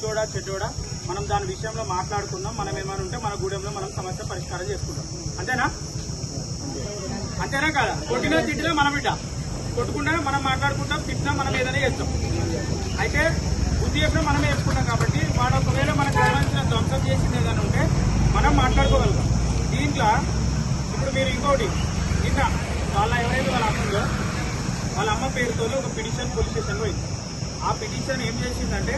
మంచోడా చెడ్డోడా మనం దాని విషయంలో మాట్లాడుకుందాం. మనం ఏమైనా ఉంటే మన గూడెంలో మనం సమస్య పరిష్కారం చేసుకుందాం. అంతేనా అంతేనా కాదా? కొట్టినా తిట్టినా మన బిడ్డ, కొట్టుకున్నా మనం మాట్లాడుకుంటాం, తిట్టినా మనం ఏదైనా చేస్తాం. అయితే బుద్ధి చెప్పినా మనమే చెప్పుకుంటాం. కాబట్టి వాడు ఒకవేళ మనకు కావాల్సిన ధ్వంసం చేసింది ఏదైనా ఉంటే మనం మాట్లాడుకోగలుగుతాం. దీంట్లో ఇప్పుడు మీరు ఇంకోటి నిన్న వాళ్ళ ఎవరైతే వాళ్ళ అమ్ముందో వాళ్ళ అమ్మ పేరుతో ఒక పిటిషన్ పోలీస్ స్టేషన్లో పోయింది. ఆ పిటిషన్ ఏం చేసిందంటే,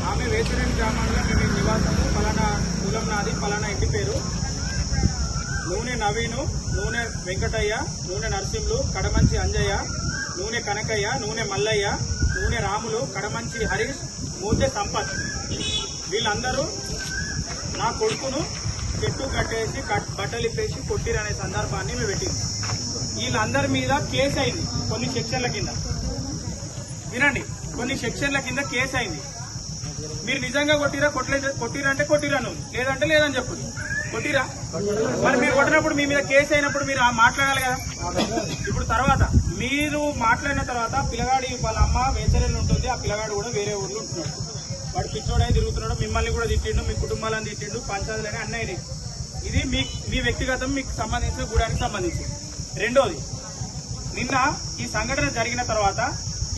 ఆమె వేసరేని గ్రామంలో మేము నివాసము, ఫలానా కులం నాది, ఫలానా ఇంటి పేరు, నూనె నవీను, నూనె వెంకటయ్య, నూనె నరసింహులు, కడమంచి అంజయ్య, నూనె కనకయ్య, నూనె మల్లయ్య, నూనె రాములు, కడమంచి హరీష్, మూతే సంపత్, వీళ్ళందరూ నా కొడుకును చెట్టు కట్టేసి బట్టలు ఇప్పేసి కొట్టిరనే సందర్భాన్ని మేము పెట్టింది. వీళ్ళందరి మీద కేసు అయింది. కొన్ని సెక్షన్ల కింద వినండి, కొన్ని సెక్షన్ల కింద కేసు అయింది. మీరు నిజంగా కొట్టిరా కొట్టిరా అంటే కొట్టిరా, నువ్వు లేదంటే లేదని చెప్పు. కొట్టిరా మరి మీరు కొట్టినప్పుడు మీ మీద కేసు అయినప్పుడు మీరు మాట్లాడాలి కదా. ఇప్పుడు తర్వాత మీరు మాట్లాడిన తర్వాత పిల్లగాడి వాళ్ళ అమ్మ వేసరేళ్ళు ఉంటుంది, ఆ పిల్లగాడు కూడా వేరే ఊర్లో ఉంటున్నాడు. వాడు పిచ్చోడై తిరుగుతున్నాడు, మిమ్మల్ని కూడా తిట్టిండు, మీ కుటుంబాలను తిట్టిండు, పంచాయతీలని అన్నీ. ఇది మీ వ్యక్తిగతం, మీకు సంబంధించిన గూడానికి సంబంధించి. రెండోది, నిన్న ఈ సంఘటన జరిగిన తర్వాత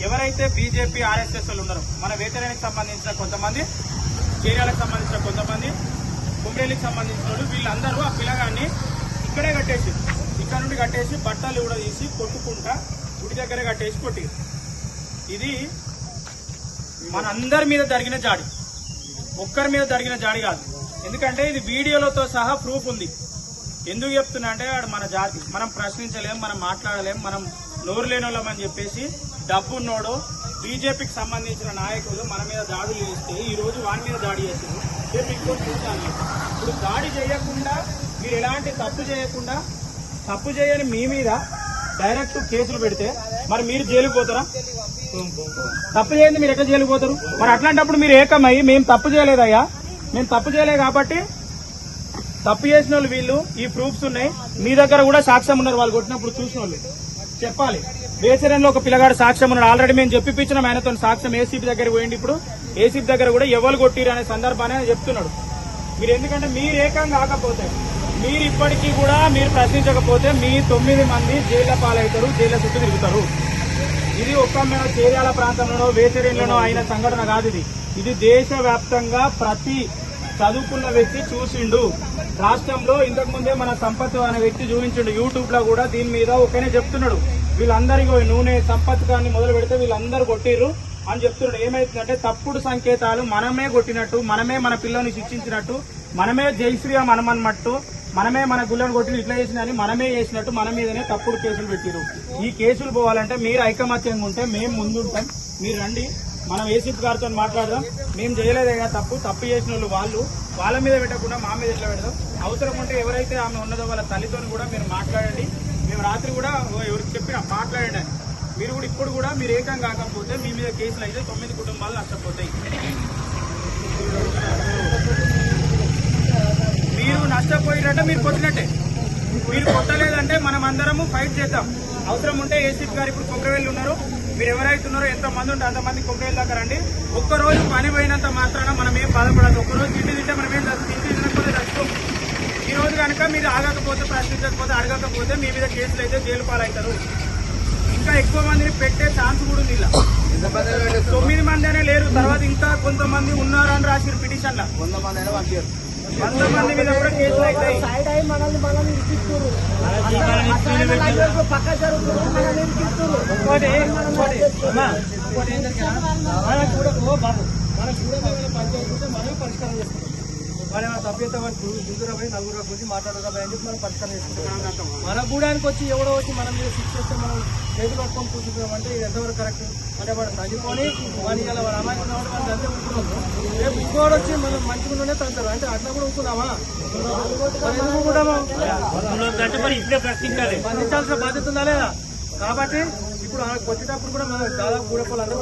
ఎవరైతే బీజేపీ ఆర్ఎస్ఎస్ ఉన్నారో, మన వేతనానికి సంబంధించిన కొంతమంది, చేర్యాలకు సంబంధించిన కొంతమంది, కుమ్రేలికి సంబంధించిన వాళ్ళు, వీళ్ళందరూ ఆ పిల్లగాన్ని ఇక్కడే కట్టేసి, ఇక్కడ నుండి కట్టేసి బట్టలు కూడా తీసి కొట్టుకుంటా గుడి దగ్గర కట్టేసి కొట్టి. ఇది మన అందరి మీద జరిగిన జాడి, ఒక్కరి మీద జరిగిన జాడి కాదు. ఎందుకంటే ఇది వీడియోలతో సహా ప్రూఫ్ ఉంది. ఎందుకు చెప్తున్నా అంటే వాడు మన జాతి, మనం ప్రశ్నించలేం, మనం మాట్లాడలేం, మనం నోరు లేని వాళ్ళం అని చెప్పేసి డబ్బున్నోడు బీజేపీకి సంబంధించిన నాయకులు మన మీద దాడులు చేస్తే ఈ రోజు వాని మీద దాడి చేస్తారు. రేపు ఇంకోటి చూడాలి. ఇప్పుడు దాడి చేయకుండా మీరు ఎలాంటి తప్పు చేయకుండా, తప్పు చేయని మీ మీద డైరెక్ట్ కేసులు పెడితే మరి మీరు జైలుకు పోతారా? తప్పు చేయండి, మీరు ఎక్కడ జైలుకు పోతారు? మరి అట్లాంటప్పుడు మీరు ఏకమై మేము తప్పు చేయలేదయ్యా, మేము తప్పు చేయలేదు కాబట్టి తప్పు చేసిన వాళ్ళు వీళ్ళు, ఈ ప్రూఫ్స్ ఉన్నాయి, మీ దగ్గర కూడా సాక్ష్యం ఉన్నారు, వాళ్ళు కొట్టినప్పుడు చూసిన వాళ్ళు చెప్పాలి. వేసరంలో ఒక పిల్లగాడు సాక్ష్యం ఉన్నాడు, ఆల్రెడీ మేము చెప్పిపించినాం ఆయనతో సాక్ష్యం. ఏసీపీ దగ్గర పోయింది. ఇప్పుడు ఏసీపీ దగ్గర కూడా ఎవరు కొట్టిరు అనే సందర్భాన్ని చెప్తున్నాడు. మీరు ఎందుకంటే మీరు ఏకం కాకపోతే, మీరు ఇప్పటికీ కూడా మీరు ప్రశ్నించకపోతే మీ 9 మంది జైళ్ల పాలవుతారు, జైళ్ల చుట్టూ తిరుగుతారు. ఇది ఒక్క చేర్యాల ప్రాంతంలోనో వేసరేన్లోనో అయిన సంఘటన కాదు. ఇది దేశవ్యాప్తంగా ప్రతి చదువుకున్న వ్యక్తి చూసిండు. రాష్ట్రంలో ఇంతకు ముందే మన సంపత్ అనే వ్యక్తి చూపించిండు, యూట్యూబ్ లో కూడా దీని మీద ఒకనే చెప్తున్నాడు. వీళ్ళందరికీ నూనె సంపత్ గారిని మొదలు పెడితే వీళ్ళందరూ కొట్టిర్రు అని చెప్తున్నాడు. ఏమైతుందంటే తప్పుడు సంకేతాలు, మనమే కొట్టినట్టు, మనమే మన పిల్లల్ని శిక్షించినట్టు, మనమే జయశ్రీరామ్ అనమన్నట్టు, మనమే మన గుళ్ళను కొట్టి ఇట్లా చేసినని మనమే చేసినట్టు మన మీదనే తప్పుడు కేసులు పెట్టిరు. ఈ కేసులు పోవాలంటే మీరు ఐకమత్యంగా ఉంటే మేము ముందుంటాం. మీరు రండి, మనం ఏసీపీ గారితో మాట్లాడదాం. మేము చేయలేదేగా తప్పు చేసిన వాళ్ళు వాళ్ళ మీద పెట్టకుండా మా మీద ఎట్లా పెడదాం. అవసరం ఉంటే ఎవరైతే ఆమె ఉన్నదో వాళ్ళ తల్లితో కూడా మీరు మాట్లాడండి. మేము రాత్రి కూడా ఎవరికి చెప్పినా మాట్లాడండి అని. మీరు కూడా ఇప్పుడు కూడా మీరు ఏకం కాకపోతే మీ మీద కేసులు అయితే 9 కుటుంబాలు నష్టపోతాయి. మీరు నష్టపోయినట్టే, మీరు కొట్టినట్టే. మీరు కొట్టలేదంటే మనం అందరము ఫైట్ చేద్దాం. అవసరం ఉంటే ఏసీపీ గారు ఇప్పుడు కొమరవేళ్ళు ఉన్నారు, మీరు ఎవరైతే ఉన్నారో ఎంతమంది ఉంటే అంతమంది కొమరవేలు దాకా రండి. ఒక్కరోజు పని పోయినంత మాత్రాన మనం ఏం బాధపడదు. ఒక్కరోజు తిండి తింటే మనం ఏం తిండి తినకపోతే చచ్చిపోం. ఈ రోజు కనుక మీరు ఆగకపోతే, ప్రశ్నించకపోతే, అడగకపోతే మీ మీద కేసులు అయితే జైలు పాలవుతారు. ఇంకా ఎక్కువ మందిని పెట్టే ఛాన్స్ కూడా ఉంది. ఇలా 9 మంది అనే లేరు, తర్వాత ఇంకా కొంతమంది ఉన్నారు అని రాసిన పిటిషన్ లా 100 మంది మీద కూడా కేసులు అవుతాయి. మరి సభ్యత దిగురపై నలుగురు గురించి మాట్లాడకపోయి అని చెప్పి మనం పరిష్కారం చేసుకుంటాం. మన గూడానికి వచ్చి ఎవడో వచ్చి మనం మీద శిక్ష చేస్తే మనం చేతులు పట్టుకొని కూర్చుంటాం అంటే ఇది ఎంతవరకు కరెక్ట్? అంటే వాడు తగ్గిపోయి వాడిని ఇలా వాడు అమ్మాయి ఉన్నవాడు వాడిని అంతే ఉంటున్నాము. రేపు ఇంకోటి వచ్చి మనం మంచిగానే తంటారు అంటే అట్లా కూడా ఉంటున్నామా? ఎందుకు కూడా ప్రశ్నించాల్సిన బాధ్యత ఉందా లేదా? కాబట్టి ఇప్పుడు వచ్చేటప్పుడు కూడా మనం దాదాపు 3 అందరూ